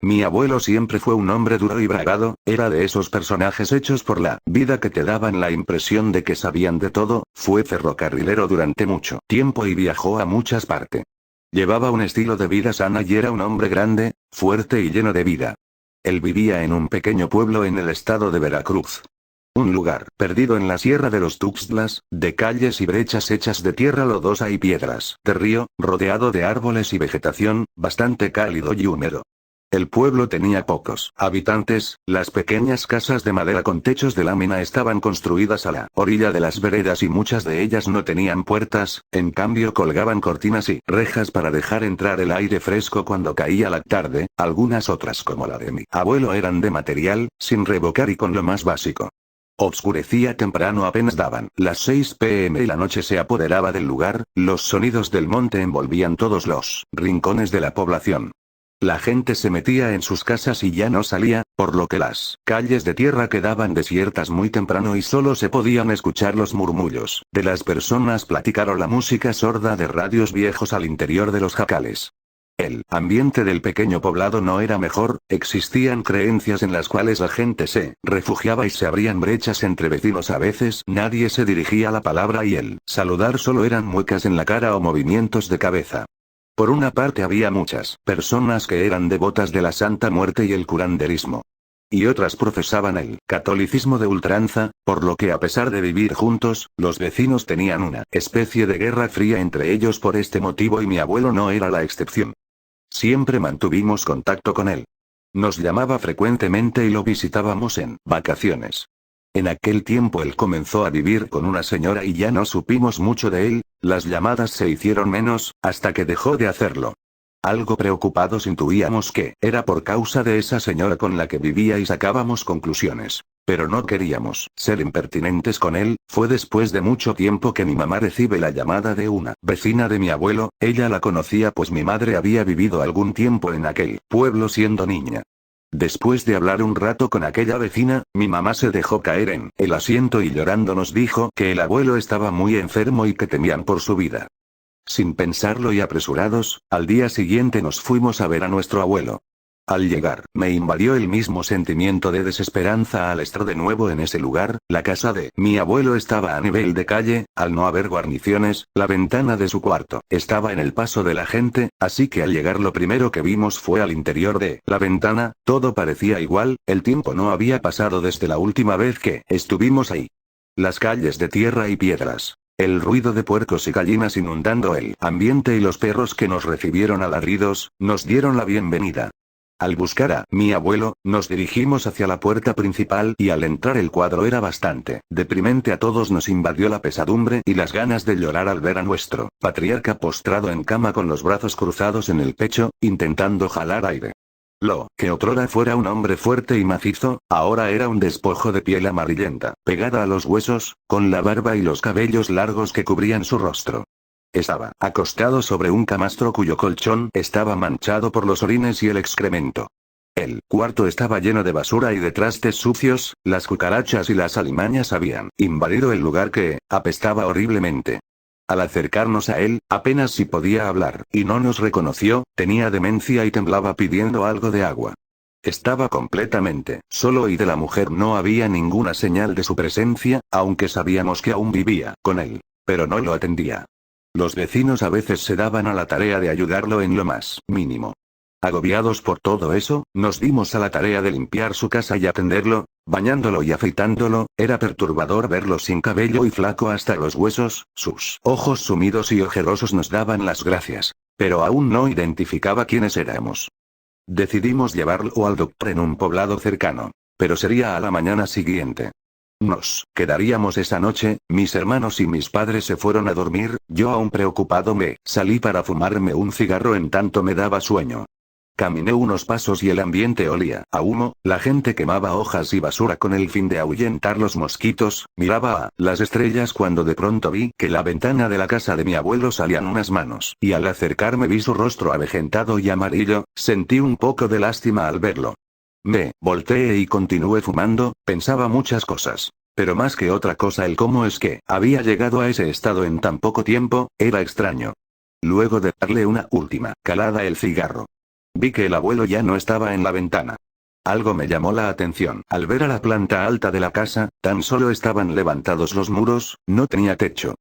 Mi abuelo siempre fue un hombre duro y bravado, era de esos personajes hechos por la vida que te daban la impresión de que sabían de todo, fue ferrocarrilero durante mucho tiempo y viajó a muchas partes. Llevaba un estilo de vida sana y era un hombre grande, fuerte y lleno de vida. Él vivía en un pequeño pueblo en el estado de Veracruz. Un lugar perdido en la sierra de los Tuxtlas, de calles y brechas hechas de tierra lodosa y piedras, de río, rodeado de árboles y vegetación, bastante cálido y húmedo. El pueblo tenía pocos habitantes, las pequeñas casas de madera con techos de lámina estaban construidas a la orilla de las veredas y muchas de ellas no tenían puertas, en cambio colgaban cortinas y rejas para dejar entrar el aire fresco cuando caía la tarde, algunas otras como la de mi abuelo eran de material, sin revocar y con lo más básico. Oscurecía temprano apenas daban las 6 p.m. y la noche se apoderaba del lugar, los sonidos del monte envolvían todos los rincones de la población. La gente se metía en sus casas y ya no salía, por lo que las calles de tierra quedaban desiertas muy temprano y solo se podían escuchar los murmullos de las personas platicar o la música sorda de radios viejos al interior de los jacales. El ambiente del pequeño poblado no era mejor, existían creencias en las cuales la gente se refugiaba y se abrían brechas entre vecinos a veces, nadie se dirigía la palabra y el saludar solo eran muecas en la cara o movimientos de cabeza. Por una parte había muchas personas que eran devotas de la Santa Muerte y el curanderismo. Y otras profesaban el catolicismo de ultranza, por lo que a pesar de vivir juntos, los vecinos tenían una especie de guerra fría entre ellos por este motivo y mi abuelo no era la excepción. Siempre mantuvimos contacto con él. Nos llamaba frecuentemente y lo visitábamos en vacaciones. En aquel tiempo él comenzó a vivir con una señora y ya no supimos mucho de él, las llamadas se hicieron menos, hasta que dejó de hacerlo. Algo preocupados intuíamos que era por causa de esa señora con la que vivía y sacábamos conclusiones. Pero no queríamos ser impertinentes con él, fue después de mucho tiempo que mi mamá recibe la llamada de una vecina de mi abuelo, ella la conocía pues mi madre había vivido algún tiempo en aquel pueblo siendo niña. Después de hablar un rato con aquella vecina, mi mamá se dejó caer en el asiento y llorando nos dijo que el abuelo estaba muy enfermo y que temían por su vida. Sin pensarlo y apresurados, al día siguiente nos fuimos a ver a nuestro abuelo. Al llegar, me invadió el mismo sentimiento de desesperanza al estar de nuevo en ese lugar, la casa de mi abuelo estaba a nivel de calle, al no haber guarniciones, la ventana de su cuarto estaba en el paso de la gente, así que al llegar lo primero que vimos fue al interior de la ventana, todo parecía igual, el tiempo no había pasado desde la última vez que estuvimos ahí. Las calles de tierra y piedras. El ruido de puercos y gallinas inundando el ambiente y los perros que nos recibieron alaridos, nos dieron la bienvenida. Al buscar a mi abuelo, nos dirigimos hacia la puerta principal y al entrar el cuadro era bastante deprimente, a todos nos invadió la pesadumbre y las ganas de llorar al ver a nuestro patriarca postrado en cama con los brazos cruzados en el pecho, intentando jalar aire. Lo que otrora fuera un hombre fuerte y macizo, ahora era un despojo de piel amarillenta, pegada a los huesos, con la barba y los cabellos largos que cubrían su rostro. Estaba acostado sobre un camastro cuyo colchón estaba manchado por los orines y el excremento. El cuarto estaba lleno de basura y de trastes sucios, las cucarachas y las alimañas habían invadido el lugar que apestaba horriblemente. Al acercarnos a él, apenas si podía hablar, y no nos reconoció, tenía demencia y temblaba pidiendo algo de agua. Estaba completamente solo y de la mujer no había ninguna señal de su presencia, aunque sabíamos que aún vivía con él. Pero no lo atendía. Los vecinos a veces se daban a la tarea de ayudarlo en lo más mínimo. Agobiados por todo eso, nos dimos a la tarea de limpiar su casa y atenderlo, bañándolo y afeitándolo, era perturbador verlo sin cabello y flaco hasta los huesos, sus ojos sumidos y ojerosos nos daban las gracias. Pero aún no identificaba quiénes éramos. Decidimos llevarlo al doctor en un poblado cercano. Pero sería a la mañana siguiente. Nos quedaríamos esa noche, mis hermanos y mis padres se fueron a dormir, yo aún preocupado me salí para fumarme un cigarro en tanto me daba sueño. Caminé unos pasos y el ambiente olía a humo, la gente quemaba hojas y basura con el fin de ahuyentar los mosquitos, miraba a las estrellas cuando de pronto vi que la ventana de la casa de mi abuelo salían unas manos, y al acercarme vi su rostro avejentado y amarillo, sentí un poco de lástima al verlo. Me volteé y continué fumando, pensaba muchas cosas. Pero más que otra cosa el cómo es que había llegado a ese estado en tan poco tiempo, era extraño. Luego de darle una última calada el cigarro. Vi que el abuelo ya no estaba en la ventana. Algo me llamó la atención. Al ver a la planta alta de la casa, tan solo estaban levantados los muros, no tenía techo.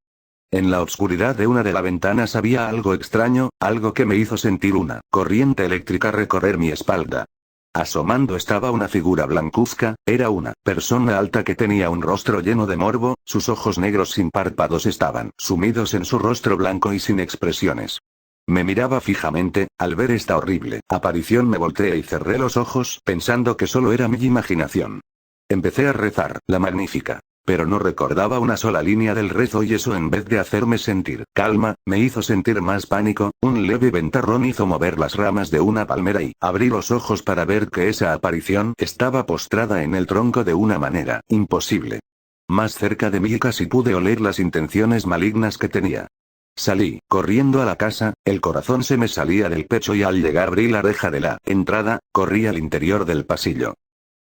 En la oscuridad de una de las ventanas había algo extraño, algo que me hizo sentir una corriente eléctrica recorrer mi espalda. Asomando estaba una figura blancuzca, era una persona alta que tenía un rostro lleno de morbo, sus ojos negros sin párpados estaban sumidos en su rostro blanco y sin expresiones. Me miraba fijamente, al ver esta horrible aparición me volteé y cerré los ojos pensando que solo era mi imaginación. Empecé a rezar, la Magnífica. Pero no recordaba una sola línea del rezo y eso en vez de hacerme sentir calma, me hizo sentir más pánico, un leve ventarrón hizo mover las ramas de una palmera y abrí los ojos para ver que esa aparición estaba postrada en el tronco de una manera imposible. Más cerca de mí casi pude oler las intenciones malignas que tenía. Salí, corriendo a la casa, el corazón se me salía del pecho y al llegar abrí la reja de la entrada, corrí al interior del pasillo.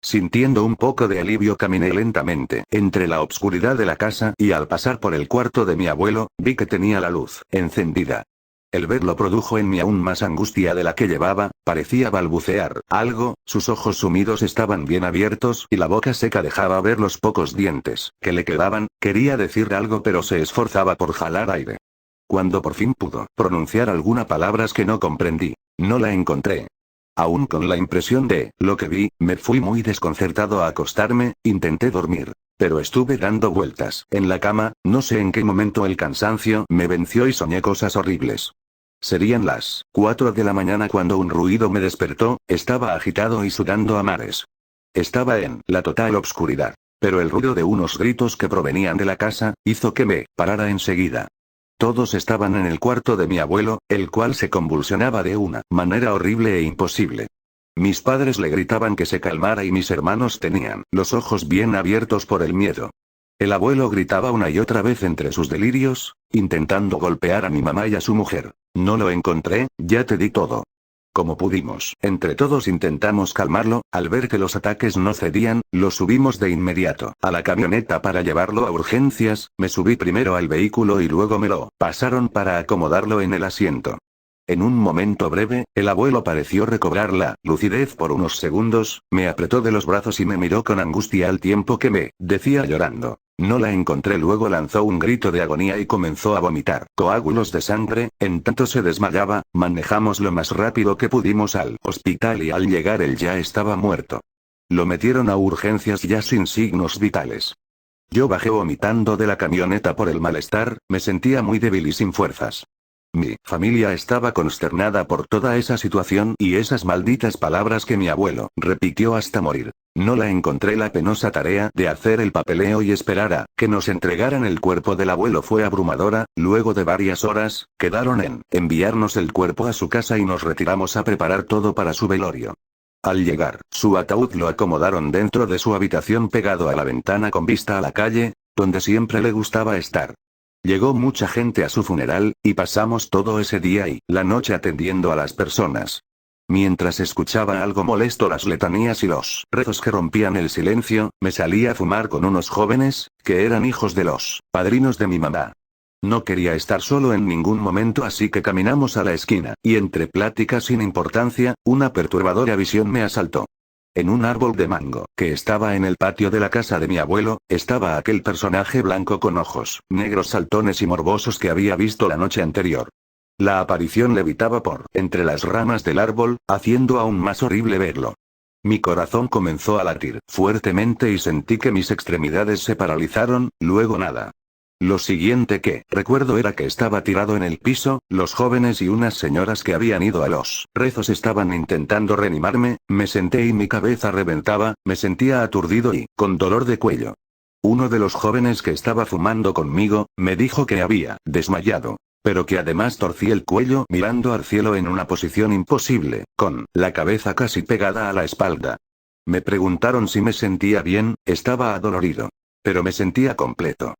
Sintiendo un poco de alivio caminé lentamente entre la obscuridad de la casa y al pasar por el cuarto de mi abuelo, vi que tenía la luz encendida. El verlo produjo en mí aún más angustia de la que llevaba, parecía balbucear algo, sus ojos sumidos estaban bien abiertos y la boca seca dejaba ver los pocos dientes que le quedaban, quería decir algo pero se esforzaba por jalar aire. Cuando por fin pudo pronunciar alguna palabras que no comprendí, no la encontré. Aún con la impresión de lo que vi, me fui muy desconcertado a acostarme, intenté dormir. Pero estuve dando vueltas en la cama, no sé en qué momento el cansancio me venció y soñé cosas horribles. Serían las 4 de la mañana cuando un ruido me despertó, estaba agitado y sudando a mares. Estaba en la total obscuridad. Pero el ruido de unos gritos que provenían de la casa, hizo que me parara enseguida. Todos estaban en el cuarto de mi abuelo, el cual se convulsionaba de una manera horrible e imposible. Mis padres le gritaban que se calmara y mis hermanos tenían los ojos bien abiertos por el miedo. El abuelo gritaba una y otra vez entre sus delirios, intentando golpear a mi mamá y a su mujer. No lo encontré, ya te di todo. Como pudimos, entre todos intentamos calmarlo, al ver que los ataques no cedían, lo subimos de inmediato a la camioneta para llevarlo a urgencias, me subí primero al vehículo y luego me lo pasaron para acomodarlo en el asiento. En un momento breve, el abuelo pareció recobrar la lucidez por unos segundos, me apretó de los brazos y me miró con angustia al tiempo que me decía llorando. No la encontré. Luego lanzó un grito de agonía y comenzó a vomitar coágulos de sangre, en tanto se desmayaba, manejamos lo más rápido que pudimos al hospital y al llegar él ya estaba muerto. Lo metieron a urgencias ya sin signos vitales. Yo bajé vomitando de la camioneta por el malestar, me sentía muy débil y sin fuerzas. Mi familia estaba consternada por toda esa situación y esas malditas palabras que mi abuelo repitió hasta morir. No la encontré. La penosa tarea de hacer el papeleo y esperar a que nos entregaran el cuerpo del abuelo fue abrumadora, luego de varias horas, quedaron en enviarnos el cuerpo a su casa y nos retiramos a preparar todo para su velorio. Al llegar, su ataúd lo acomodaron dentro de su habitación pegado a la ventana con vista a la calle, donde siempre le gustaba estar. Llegó mucha gente a su funeral, y pasamos todo ese día y la noche atendiendo a las personas. Mientras escuchaba algo molesto las letanías y los rezos que rompían el silencio, me salí a fumar con unos jóvenes, que eran hijos de los padrinos de mi mamá. No quería estar solo en ningún momento, así que caminamos a la esquina, y entre pláticas sin importancia, una perturbadora visión me asaltó. En un árbol de mango, que estaba en el patio de la casa de mi abuelo, estaba aquel personaje blanco con ojos negros saltones y morbosos que había visto la noche anterior. La aparición levitaba por entre las ramas del árbol, haciendo aún más horrible verlo. Mi corazón comenzó a latir fuertemente y sentí que mis extremidades se paralizaron, luego nada. Lo siguiente que recuerdo era que estaba tirado en el piso, los jóvenes y unas señoras que habían ido a los rezos estaban intentando reanimarme, me senté y mi cabeza reventaba, me sentía aturdido y con dolor de cuello. Uno de los jóvenes que estaba fumando conmigo, me dijo que había desmayado, pero que además torcí el cuello mirando al cielo en una posición imposible, con la cabeza casi pegada a la espalda. Me preguntaron si me sentía bien, estaba adolorido. Pero me sentía completo.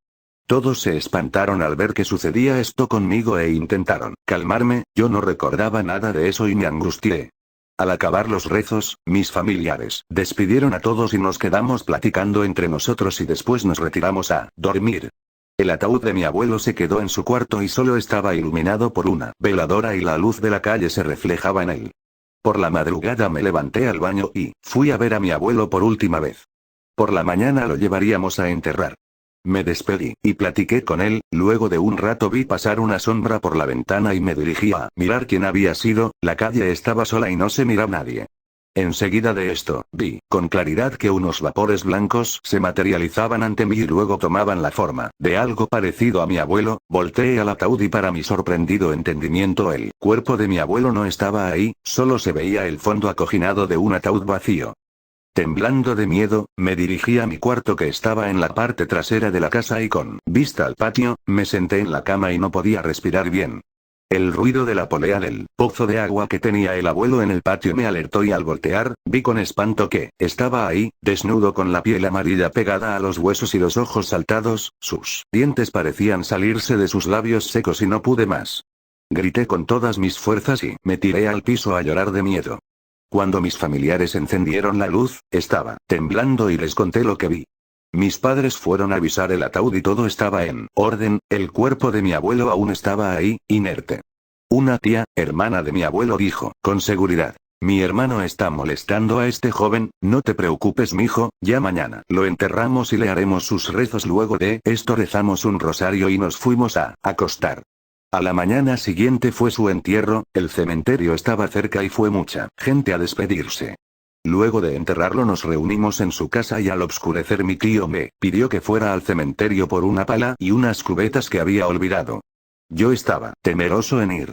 Todos se espantaron al ver que sucedía esto conmigo e intentaron calmarme, yo no recordaba nada de eso y me angustié. Al acabar los rezos, mis familiares despidieron a todos y nos quedamos platicando entre nosotros y después nos retiramos a dormir. El ataúd de mi abuelo se quedó en su cuarto y solo estaba iluminado por una veladora y la luz de la calle se reflejaba en él. Por la madrugada me levanté al baño y fui a ver a mi abuelo por última vez. Por la mañana lo llevaríamos a enterrar. Me despedí, y platiqué con él. Luego de un rato vi pasar una sombra por la ventana y me dirigí a mirar quién había sido. La calle estaba sola y no se miraba nadie. Enseguida de esto, vi, con claridad, que unos vapores blancos se materializaban ante mí y luego tomaban la forma de algo parecido a mi abuelo. Volteé al ataúd y para mi sorprendido entendimiento el cuerpo de mi abuelo no estaba ahí, solo se veía el fondo acoginado de un ataúd vacío. Temblando de miedo, me dirigí a mi cuarto que estaba en la parte trasera de la casa y con vista al patio, me senté en la cama y no podía respirar bien. El ruido de la polea del pozo de agua que tenía el abuelo en el patio me alertó y al voltear, vi con espanto que estaba ahí, desnudo con la piel amarilla pegada a los huesos y los ojos saltados, sus dientes parecían salirse de sus labios secos y no pude más. Grité con todas mis fuerzas y me tiré al piso a llorar de miedo. Cuando mis familiares encendieron la luz, estaba temblando y les conté lo que vi. Mis padres fueron a avisar el ataúd y todo estaba en orden. El cuerpo de mi abuelo aún estaba ahí, inerte. Una tía, hermana de mi abuelo, dijo, con seguridad: mi hermano está molestando a este joven. No te preocupes, mijo, ya mañana lo enterramos y le haremos sus rezos. Luego de esto rezamos un rosario y nos fuimos a acostar. A la mañana siguiente fue su entierro. El cementerio estaba cerca y fue mucha gente a despedirse. Luego de enterrarlo nos reunimos en su casa y al oscurecer mi tío me pidió que fuera al cementerio por una pala y unas cubetas que había olvidado. Yo estaba temeroso en ir.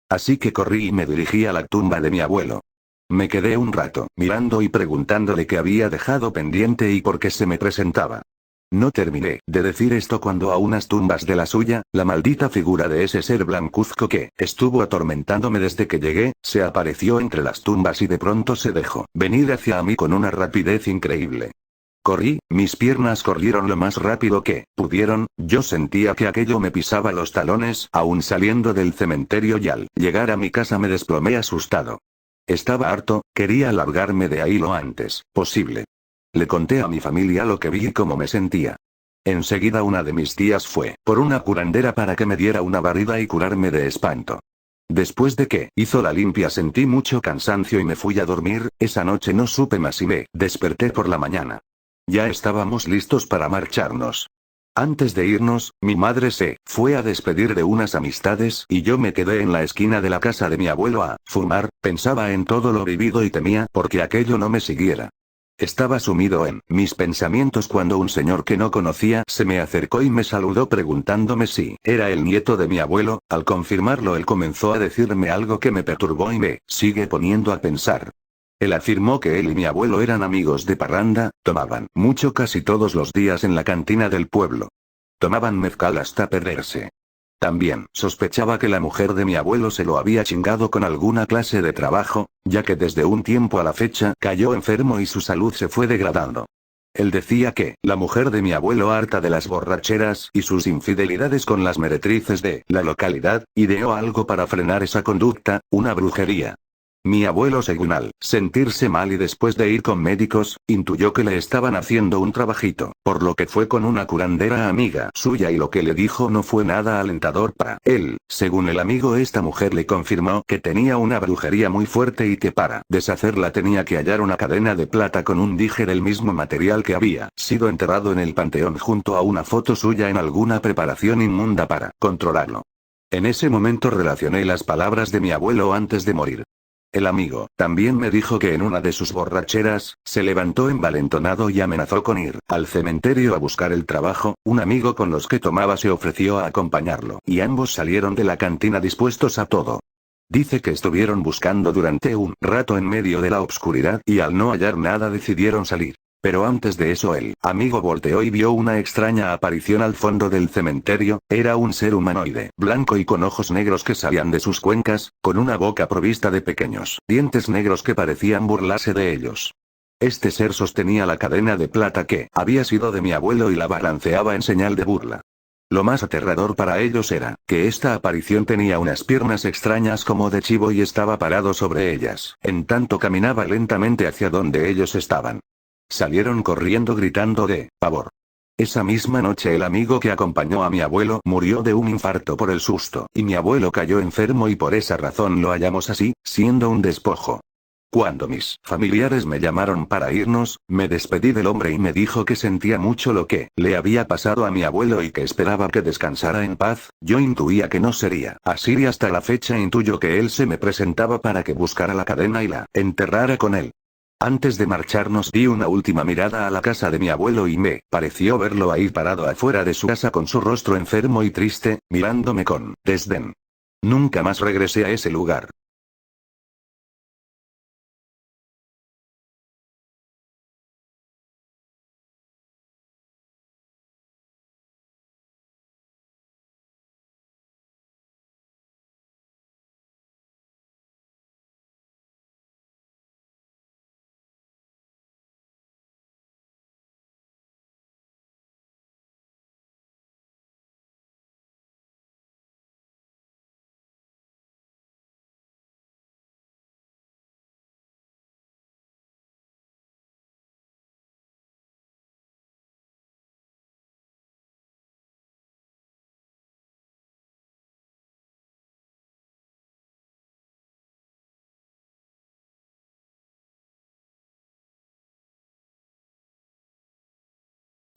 Así que corrí y me dirigí a la tumba de mi abuelo. Me quedé un rato mirando y preguntándole qué había dejado pendiente y por qué se me presentaba. No terminé de decir esto cuando a unas tumbas de la suya, la maldita figura de ese ser blancuzco que estuvo atormentándome desde que llegué, se apareció entre las tumbas y de pronto se dejó venir hacia mí con una rapidez increíble. Corrí, mis piernas corrieron lo más rápido que pudieron. Yo sentía que aquello me pisaba los talones, aún saliendo del cementerio, y al llegar a mi casa me desplomé asustado. Estaba harto, quería largarme de ahí lo antes posible. Le conté a mi familia lo que vi y cómo me sentía. Enseguida una de mis tías fue por una curandera para que me diera una barrida y curarme de espanto. Después de que hizo la limpia sentí mucho cansancio y me fui a dormir. Esa noche no supe más y me desperté por la mañana. Ya estábamos listos para marcharnos. Antes de irnos, mi madre se fue a despedir de unas amistades y yo me quedé en la esquina de la casa de mi abuelo a fumar. Pensaba en todo lo vivido y temía porque aquello no me siguiera. Estaba sumido en mis pensamientos cuando un señor que no conocía se me acercó y me saludó preguntándome si era el nieto de mi abuelo. Al confirmarlo, él comenzó a decirme algo que me perturbó y me sigue poniendo a pensar. Él afirmó que él y mi abuelo eran amigos de parranda, tomaban mucho casi todos los días en la cantina del pueblo. Tomaban mezcal hasta perderse. También sospechaba que la mujer de mi abuelo se lo había chingado con alguna clase de trabajo, ya que desde un tiempo a la fecha cayó enfermo y su salud se fue degradando. Él decía que la mujer de mi abuelo, harta de las borracheras y sus infidelidades con las meretrices de la localidad, ideó algo para frenar esa conducta, una brujería. Mi abuelo, según al sentirse mal y después de ir con médicos, intuyó que le estaban haciendo un trabajito, por lo que fue con una curandera amiga suya y lo que le dijo no fue nada alentador para él. Según el amigo, esta mujer le confirmó que tenía una brujería muy fuerte y que para deshacerla tenía que hallar una cadena de plata con un dije del mismo material que había sido enterrado en el panteón junto a una foto suya en alguna preparación inmunda para controlarlo. En ese momento relacioné las palabras de mi abuelo antes de morir. El amigo también me dijo que en una de sus borracheras, se levantó envalentonado y amenazó con ir al cementerio a buscar el trabajo. Un amigo con los que tomaba se ofreció a acompañarlo y ambos salieron de la cantina dispuestos a todo. Dice que estuvieron buscando durante un rato en medio de la oscuridad y al no hallar nada decidieron salir. Pero antes de eso el amigo volteó y vio una extraña aparición al fondo del cementerio. Era un ser humanoide, blanco y con ojos negros que salían de sus cuencas, con una boca provista de pequeños dientes negros que parecían burlarse de ellos. Este ser sostenía la cadena de plata que había sido de mi abuelo y la balanceaba en señal de burla. Lo más aterrador para ellos era que esta aparición tenía unas piernas extrañas como de chivo y estaba parado sobre ellas, en tanto caminaba lentamente hacia donde ellos estaban. Salieron corriendo gritando de pavor. Esa misma noche el amigo que acompañó a mi abuelo murió de un infarto por el susto y mi abuelo cayó enfermo y por esa razón lo hallamos así, siendo un despojo. Cuando mis familiares me llamaron para irnos, me despedí del hombre y me dijo que sentía mucho lo que le había pasado a mi abuelo y que esperaba que descansara en paz. Yo intuía que no sería así y hasta la fecha intuyo que él se me presentaba para que buscara la cadena y la enterrara con él. Antes de marcharnos di una última mirada a la casa de mi abuelo y me pareció verlo ahí parado afuera de su casa con su rostro enfermo y triste, mirándome con desdén. Nunca más regresé a ese lugar.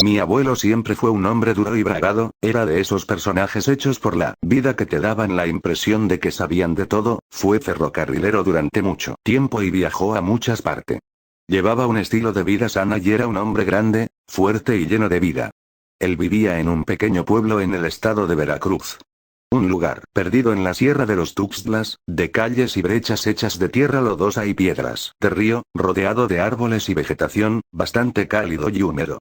Mi abuelo siempre fue un hombre duro y bragado, era de esos personajes hechos por la vida que te daban la impresión de que sabían de todo. Fue ferrocarrilero durante mucho tiempo y viajó a muchas partes. Llevaba un estilo de vida sana y era un hombre grande, fuerte y lleno de vida. Él vivía en un pequeño pueblo en el estado de Veracruz. Un lugar perdido en la sierra de los Tuxtlas, de calles y brechas hechas de tierra lodosa y piedras, de río, rodeado de árboles y vegetación, bastante cálido y húmedo.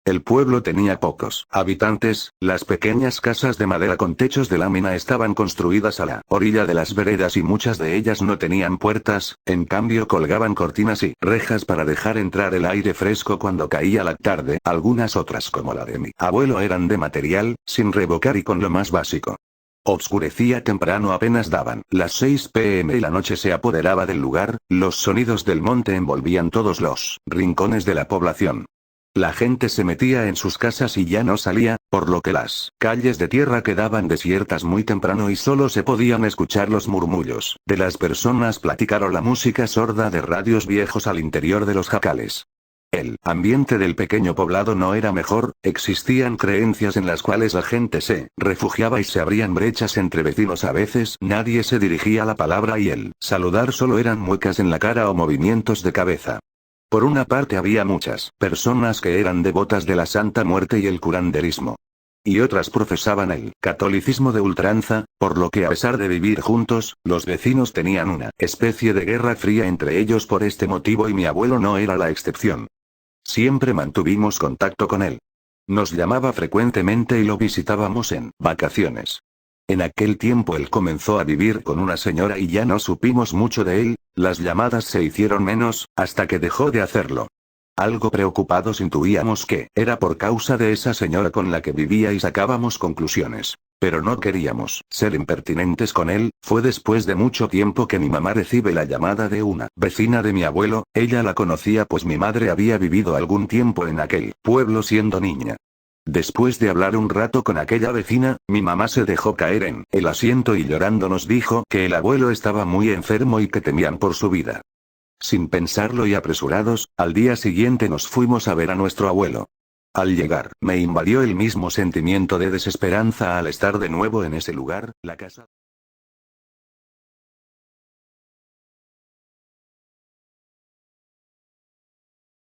El pueblo tenía pocos habitantes, las pequeñas casas de madera con techos de lámina estaban construidas a la orilla de las veredas y muchas de ellas no tenían puertas, en cambio colgaban cortinas y rejas para dejar entrar el aire fresco cuando caía la tarde. Algunas otras como la de mi abuelo eran de material, sin revocar y con lo más básico. Obscurecía temprano, apenas daban las 6 p.m. y la noche se apoderaba del lugar, los sonidos del monte envolvían todos los rincones de la población. La gente se metía en sus casas y ya no salía, por lo que las calles de tierra quedaban desiertas muy temprano y solo se podían escuchar los murmullos de las personas platicar o la música sorda de radios viejos al interior de los jacales. El ambiente del pequeño poblado no era mejor, existían creencias en las cuales la gente se refugiaba y se abrían brechas entre vecinos. A veces nadie se dirigía la palabra y el saludar solo eran muecas en la cara o movimientos de cabeza. Por una parte había muchas personas que eran devotas de la Santa Muerte y el curanderismo. Y otras profesaban el catolicismo de ultranza, por lo que a pesar de vivir juntos, los vecinos tenían una especie de guerra fría entre ellos por este motivo y mi abuelo no era la excepción. Siempre mantuvimos contacto con él. Nos llamaba frecuentemente y lo visitábamos en vacaciones. En aquel tiempo él comenzó a vivir con una señora y ya no supimos mucho de él, las llamadas se hicieron menos, hasta que dejó de hacerlo. Algo preocupados intuíamos que era por causa de esa señora con la que vivía y sacábamos conclusiones. Pero no queríamos ser impertinentes con él. Fue después de mucho tiempo que mi mamá recibe la llamada de una vecina de mi abuelo, ella la conocía pues mi madre había vivido algún tiempo en aquel pueblo siendo niña. Después de hablar un rato con aquella vecina, mi mamá se dejó caer en el asiento y llorando nos dijo que el abuelo estaba muy enfermo y que temían por su vida. Sin pensarlo y apresurados, al día siguiente nos fuimos a ver a nuestro abuelo. Al llegar, me invadió el mismo sentimiento de desesperanza al estar de nuevo en ese lugar, la casa.